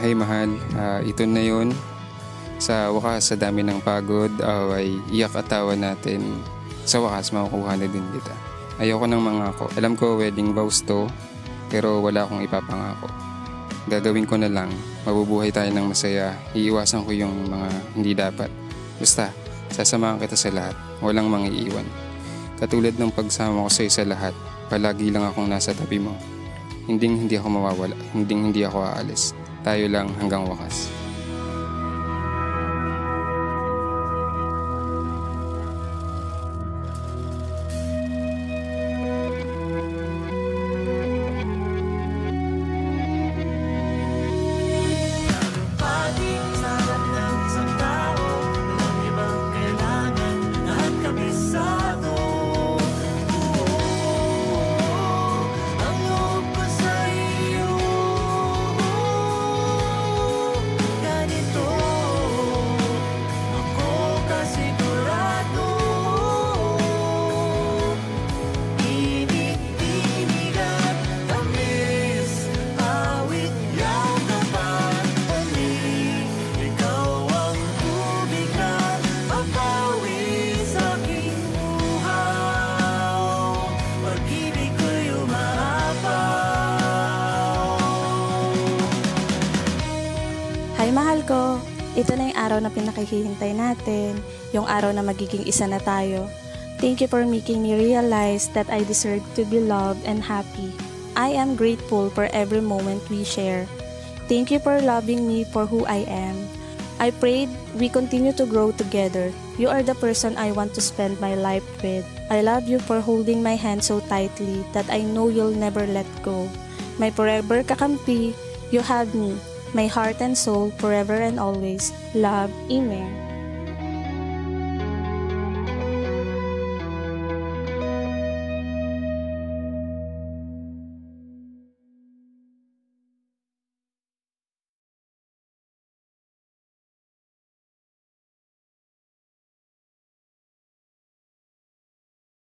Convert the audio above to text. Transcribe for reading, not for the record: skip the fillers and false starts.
Hi mahal, ito na yun. Sa wakas, sa dami ng pagod, away, iyak at tawa natin, sa wakas makukuha na din kita. Ayoko ng mangako. Alam ko wedding vows to, pero wala akong ipapangako. Gagawin ko na lang, mabubuhay tayo ng masaya, iiwasan ko yung mga hindi dapat. Basta, sasamahan kita sa lahat, walang mangiiwan. Katulad ng pagsama ko sa lahat, palagi lang akong nasa tabi mo. Hindi ako mawawala, hindi ako aalis. Tayo lang hanggang wakas. Hi mahal ko, ito na yung araw na pinakihintay natin, yung araw na magiging isa na tayo. Thank you for making me realize that I deserve to be loved and happy. I am grateful for every moment we share. Thank you for loving me for who I am. I prayed we continue to grow together. You are the person I want to spend my life with. I love you for holding my hand so tightly that I know you'll never let go. My forever kakampi, you have me. My heart and soul, forever and always. Love, Amen.